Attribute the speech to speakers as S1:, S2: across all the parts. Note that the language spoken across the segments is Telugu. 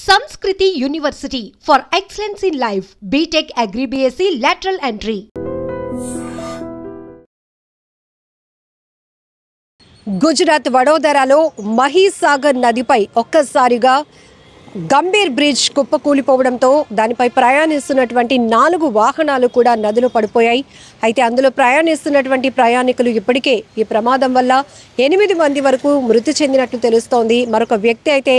S1: Sanskriti University for excellence in life. BTech Agri BSc lateral entry.
S2: Gujarat వడోదరాలో మహీసాగర్ నదిపై ఒక్కసారిగా గంభీర్ బ్రిడ్జ్ కుప్పకూలిపోవడంతో దానిపై ప్రయాణిస్తున్నటువంటి 4 వాహనాలు కూడా నదిలో పడిపోయాయి. అయితే అందులో ప్రయాణిస్తున్నటువంటి ప్రయాణికులు ఇప్పటికే ఈ ప్రమాదం వల్ల 8 మంది వరకు మృతి చెందినట్లు తెలుస్తోంది. మరొక వ్యక్తి అయితే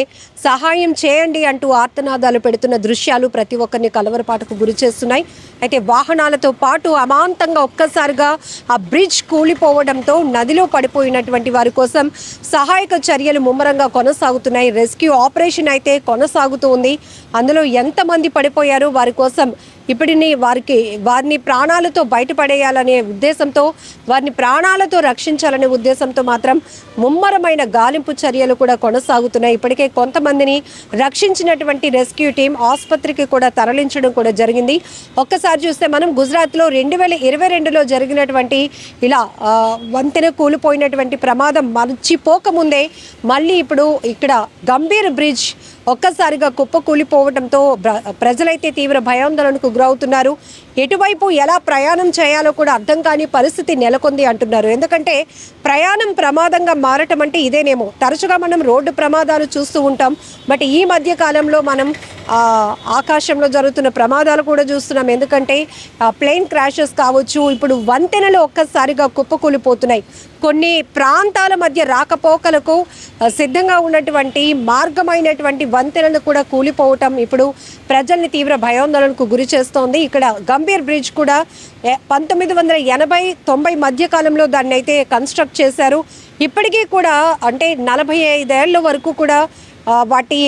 S2: సహాయం చేయండి అంటూ ఆర్తనాదాలు పెడుతున్న దృశ్యాలు ప్రతి ఒక్కరిని కలవరపాటుకు గురి చేస్తున్నాయి. అయితే వాహనాలతో పాటు అమాంతంగా ఒక్కసారిగా ఆ బ్రిడ్జ్ కూలిపోవడంతో నదిలో పడిపోయినటువంటి వారి కోసం సహాయక చర్యలు ముమ్మరంగా కొనసాగుతున్నాయి. రెస్క్యూ ఆపరేషన్ అయితే కొనసాగుతుంది. అందులో ఎంతమంది పడిపోయారో వారి కోసం ఇప్పటిని వారిని ప్రాణాలతో బయటపడేయాలనే ఉద్దేశంతో, వారిని ప్రాణాలతో రక్షించాలనే ఉద్దేశంతో మాత్రం ముమ్మరమైన గాలింపు చర్యలు కూడా కొనసాగుతున్నాయి. ఇప్పటికే కొంతమందిని రక్షించినటువంటి రెస్క్యూ టీం ఆసుపత్రికి కూడా తరలించడం కూడా జరిగింది. ఒక్కసారి చూస్తే మనం గుజరాత్లో 2022లో జరిగినటువంటి ఇలా వంతెన కూలిపోయినటువంటి ప్రమాదం మర్చిపోకముందే మళ్ళీ ఇప్పుడు ఇక్కడ గంభీర్ బ్రిడ్జ్ ఒక్కసారిగా కుప్పకూలిపోవడంతో ప్రజలైతే తీవ్ర భయాందోళనకు గురవుతున్నారు. ఎటువైపు ఎలా ప్రయాణం చేయాలో కూడా అర్థం కాని పరిస్థితి నెలకొంది అంటున్నారు. ఎందుకంటే ప్రయాణం ప్రమాదంగా మారటం అంటే ఇదేనేమో. తరచుగా మనం రోడ్డు ప్రమాదాలు చూస్తూ ఉంటాం. బట్ ఈ మధ్య కాలంలో మనం ఆకాశంలో జరుగుతున్న ప్రమాదాలు కూడా చూస్తున్నాం. ఎందుకంటే ప్లేన్ క్రాషెస్ కావచ్చు, ఇప్పుడు వంతెనలు ఒక్కసారిగా కుప్పకూలిపోతున్నాయి. కొన్ని ప్రాంతాల మధ్య రాకపోకలకు సిద్ధంగా ఉన్నటువంటి మార్గమైనటువంటి వంతెనలు కూడా కూలిపోవటం ఇప్పుడు ప్రజల్ని తీవ్ర భయాందోళనకు గురి చేస్తోంది. ఇక్కడ గంభీర్ బ్రిడ్జ్ కూడా 1980-90 మధ్య కాలంలో దాన్ని అయితే కన్స్ట్రక్ట్ చేశారు. ఇప్పటికీ కూడా అంటే 45 ఏళ్ల వరకు కూడా వాటి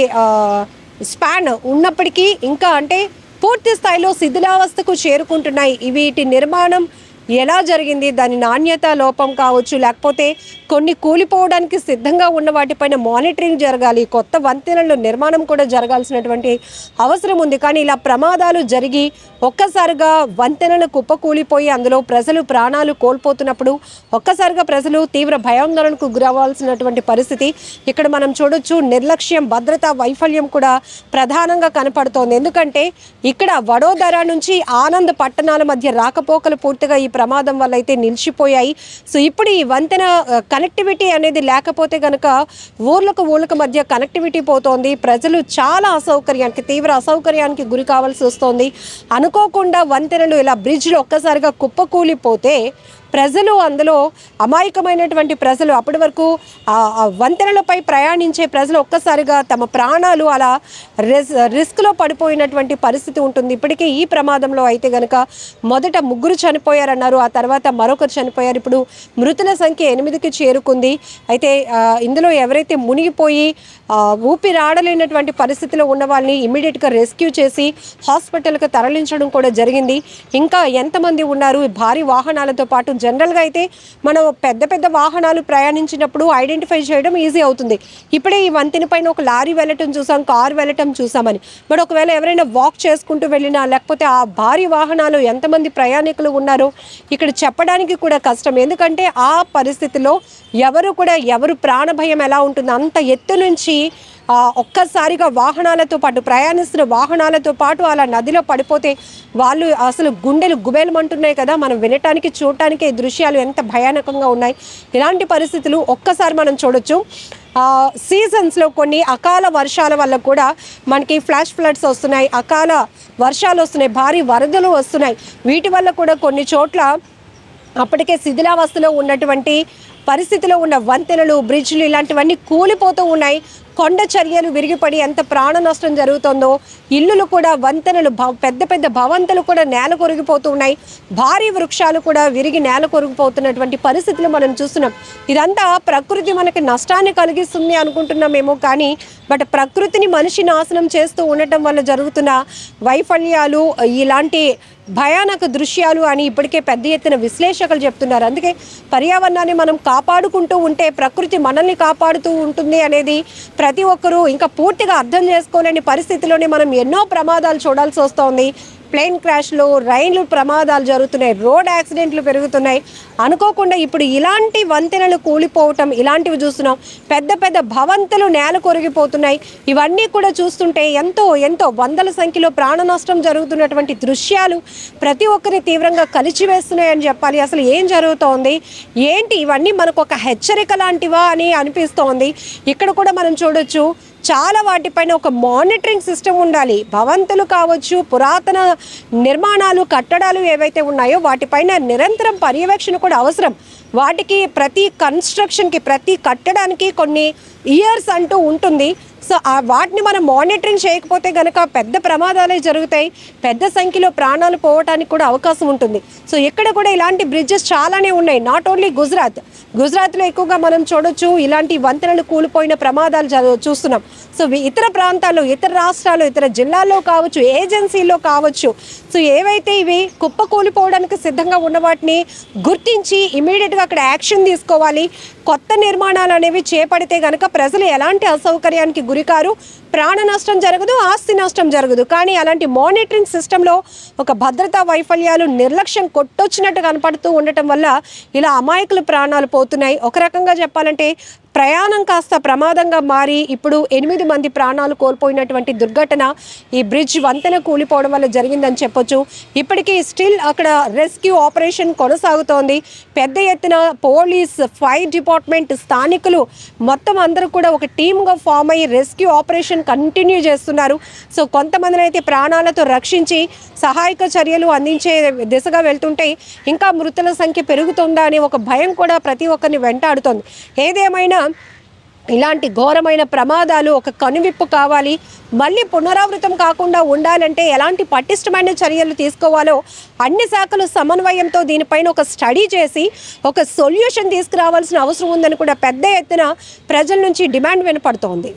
S2: స్పాన్ ఉన్నప్పటికీ ఇంకా అంటే పూర్తి స్థాయిలో శిథిలావస్థకు చేరుకుంటున్నాయి. వీటి నిర్మాణం ఎలా జరిగింది, దాని నాణ్యత లోపం కావచ్చు, లేకపోతే కొన్ని కూలిపోవడానికి సిద్ధంగా ఉన్న వాటిపైన మానిటరింగ్ జరగాలి. కొత్త వంతెనల నిర్మాణం కూడా జరగాల్సినటువంటి అవసరం ఉంది. కానీ ఇలా ప్రమాదాలు జరిగి ఒక్కసారిగా వంతెనలు కుప్పకూలిపోయి అందులో ప్రజలు ప్రాణాలు కోల్పోతున్నప్పుడు ఒక్కసారిగా ప్రజలు తీవ్ర భయాందోళనకు గురవ్వాల్సినటువంటి పరిస్థితి ఇక్కడ మనం చూడొచ్చు. నిర్లక్ష్యం, భద్రతా వైఫల్యం కూడా ప్రధానంగా కనపడుతోంది. ఎందుకంటే ఇక్కడ వడోదర నుంచి ఆనంద్ పట్టణాల మధ్య రాకపోకలు పూర్తిగా ఈ ప్రమాదం వల్ల అయితే నిలిచిపోయాయి. సో ఇప్పుడు ఈ వంతెన కనెక్టివిటీ అనేది లేకపోతే కనుక ఊర్లకు మధ్య కనెక్టివిటీ పోతోంది. ప్రజలు చాలా తీవ్ర అసౌకర్యానికి గురి కావాల్సి వస్తోంది. అనుకోకుండా వంతెనలు ఇలా బ్రిడ్జ్లు ఒక్కసారిగా కుప్పకూలిపోతే ప్రజలు, అందులో అమాయకమైనటువంటి ప్రజలు, అప్పటి వరకు వంతెనలపై ప్రయాణించే ప్రజలు ఒక్కసారిగా తమ ప్రాణాలు అలా రిస్క్లో పడిపోయినటువంటి పరిస్థితి ఉంటుంది. ఇప్పటికే ఈ ప్రమాదంలో అయితే కనుక మొదట 3 చనిపోయారన్నారు, ఆ తర్వాత మరొకరు చనిపోయారు. ఇప్పుడు మృతుల సంఖ్య 8కి చేరుకుంది. అయితే ఇందులో ఎవరైతే మునిగిపోయి ఊపిరాడలేనటువంటి పరిస్థితిలో ఉన్న వాళ్ళని ఇమ్మీడియట్గా రెస్క్యూ చేసి హాస్పిటల్కి తరలించడం కూడా జరిగింది. ఇంకా ఎంతమంది ఉన్నారు? భారీ వాహనాలతో పాటు జనరల్గా అయితే మనం పెద్ద వాహనాలు ప్రయాణించినప్పుడు ఐడెంటిఫై చేయడం ఈజీ అవుతుంది. ఇప్పుడే ఈ వంతెన పైన ఒక లారీ వెళ్ళటం చూసాం, కారు వెళ్ళటం చూసామని. బట్ ఒకవేళ ఎవరైనా వాక్ చేసుకుంటూ వెళ్ళినా, లేకపోతే ఆ భారీ వాహనాలు ఎంతమంది ప్రయాణికులు ఉన్నారో ఇక్కడ చెప్పడానికి కూడా కష్టం. ఎందుకంటే ఆ పరిస్థితిలో ఎవరు ప్రాణభయం ఎలా ఉంటుంది, అంత ఎత్తు నుంచి ఒక్కసారిగా వాహనాలతో పాటు ప్రయాణిస్తున్న వాహనాలతో పాటు అలా నదిలో పడిపోతే వాళ్ళు అసలు గుండెలు గుబేలమంటున్నాయి కదా. మనం వినటానికి చూడటానికి ఈ దృశ్యాలు ఎంత భయానకంగా ఉన్నాయి. ఇలాంటి పరిస్థితులు ఒక్కసారి మనం చూడొచ్చు. సీజన్స్లో కొన్ని అకాల వర్షాల వల్ల కూడా మనకి ఫ్లాష్ ఫ్లడ్స్ వస్తున్నాయి, అకాల వర్షాలు వస్తున్నాయి, భారీ వరదలు వస్తున్నాయి. వీటి వల్ల కూడా కొన్ని చోట్ల అప్పటికే శిథిలావస్థలో ఉన్నటువంటి పరిస్థితిలో ఉన్న వంతెనలు, బ్రిడ్జ్లు ఇలాంటివన్నీ కూలిపోతూ ఉన్నాయి. కొండ చర్యలు విరిగిపడి ఎంత ప్రాణ నష్టం జరుగుతుందో, ఇల్లులు కూడా, వంతెనలు, పెద్ద భవంతులు కూడా నేల కొరిగిపోతూ ఉన్నాయి. భారీ వృక్షాలు కూడా విరిగి నేల కొరిగిపోతున్నటువంటి పరిస్థితులు మనం చూస్తున్నాం. ఇదంతా ప్రకృతి మనకి నష్టాన్ని కలిగిస్తుంది అనుకుంటున్నామేమో, కానీ బట్ ప్రకృతిని మనిషి నాశనం చేస్తూ ఉండటం వల్ల జరుగుతున్న వైఫల్యాలు, ఇలాంటి భయానక దృశ్యాలు అని ఇప్పటికే పెద్ద ఎత్తున విశ్లేషకులు చెప్తున్నారు. అందుకే పర్యావరణాన్ని మనం కాపాడుకుంటూ ఉంటే ప్రకృతి మనల్ని కాపాడుతూ ఉంటుంది అనేది ప్రతి ఒక్కరూ ఇంకా పూర్తిగా అర్థం చేసుకోలేని పరిస్థితిలోనే మనం ఎన్నో ప్రమాదాలు చూడాల్సి వస్తోంది. ప్లేన్ క్రాష్లు, రైలు ప్రమాదాలు జరుగుతున్నాయి, రోడ్ యాక్సిడెంట్లు పెరుగుతున్నాయి. అనుకోకుండా ఇప్పుడు ఇలాంటి వంతెనలు కూలిపోవటం ఇలాంటివి చూస్తున్నాం. పెద్ద పెద్ద భవంతులు నేల కొరిగిపోతున్నాయి. ఇవన్నీ కూడా చూస్తుంటే ఎంతో ఎంతో వందల సంఖ్యలో ప్రాణ నష్టం జరుగుతున్నటువంటి దృశ్యాలు ప్రతి ఒక్కరిని తీవ్రంగా కలిచివేస్తున్నాయని చెప్పాలి. అసలు ఏం జరుగుతోంది ఏంటి, ఇవన్నీ మనకు ఒక హెచ్చరిక లాంటివా అని అనిపిస్తోంది. ఇక్కడ కూడా మనం చూడొచ్చు, చాలా వాటిపైన ఒక మానిటరింగ్ సిస్టమ్ ఉండాలి. భవంతులు కావచ్చు, పురాతన నిర్మాణాలు, కట్టడాలు ఏవైతే ఉన్నాయో వాటిపైన నిరంతరం పర్యవేక్షణ కూడా అవసరం. వాటికి ప్రతి కన్స్ట్రక్షన్కి, ప్రతి కట్టడానికి కొన్ని ఇయర్స్ అంటూ ఉంటుంది. సో వాటిని మనం మానిటరింగ్ చేయకపోతే కనుక పెద్ద ప్రమాదాలే జరుగుతాయి, పెద్ద సంఖ్యలో ప్రాణాలు పోవడానికి కూడా అవకాశం ఉంటుంది. సో ఇక్కడ కూడా ఇలాంటి బ్రిడ్జెస్ చాలానే ఉన్నాయి. నాట్ ఓన్లీ గుజరాత్లో ఎక్కువగా మనం చూడొచ్చు ఇలాంటి వంతెనలు కూలిపోయిన ప్రమాదాలు చూస్తున్నాం. సో ఇతర ప్రాంతాల్లో, ఇతర రాష్ట్రాల్లో, ఇతర జిల్లాల్లో కావచ్చు, ఏజెన్సీల్లో కావచ్చు, సో ఏవైతే ఇవి కుప్ప కూలిపోవడానికి సిద్ధంగా ఉన్న వాటిని గుర్తించి ఇమీడియట్గా అక్కడ యాక్షన్ తీసుకోవాలి. కొత్త నిర్మాణాలు అనేవి చేపడితే కనుక ప్రజలు ఎలాంటి అసౌకర్యానికి గురికారు, ప్రాణ నష్టం జరగదు, ఆస్తి నష్టం జరగదు. కానీ అలాంటి మానిటరింగ్ సిస్టంలో ఒక భద్రతా వైఫల్యాలు, నిర్లక్ష్యం కొట్టొచ్చినట్టు కనపడుతూ ఉండటం వల్ల ఇలా అమాయకుల ప్రాణాలు పోతున్నాయి. ఒక రకంగా చెప్పాలంటే ప్రయాణం కాస్త ప్రమాదంగా మారి ఇప్పుడు 8 మంది ప్రాణాలు కోల్పోయినటువంటి దుర్ఘటన ఈ బ్రిడ్జ్ వంతెన కూలిపోవడం వల్ల జరిగిందని చెప్పొచ్చు. ఇప్పటికీ స్టిల్ అక్కడ రెస్క్యూ ఆపరేషన్ కొనసాగుతోంది. పెద్ద ఎత్తున పోలీస్, ఫైర్ డిపార్ట్మెంట్, స్థానికులు మొత్తం అందరూ కూడా ఒక టీమ్గా ఫామ్ అయ్యి రెస్క్యూ ఆపరేషన్ కంటిన్యూ చేస్తున్నారు. సో కొంతమందిని అయితే ప్రాణాలతో రక్షించి సహాయక చర్యలు అందించే దిశగా వెళ్తుంటే ఇంకా మృతుల సంఖ్య పెరుగుతుందా అనే ఒక భయం కూడా ప్రతి ఒక్కరిని వెంటాడుతోంది. ఏదేమైనా ఇలాంటి ఘోరమైన ప్రమాదాలు ఒక కనువిప్పు కావాలి. మళ్ళీ పునరావృతం కాకుండా ఉండాలంటే ఎలాంటి పటిష్టమైన చర్యలు తీసుకోవాలో అన్ని శాఖలు సమన్వయంతో దీనిపైన ఒక స్టడీ చేసి ఒక సొల్యూషన్ తీసుకురావాల్సిన అవసరం ఉందని కూడా పెద్ద ఎత్తున ప్రజల నుంచి డిమాండ్ వినపడుతోంది.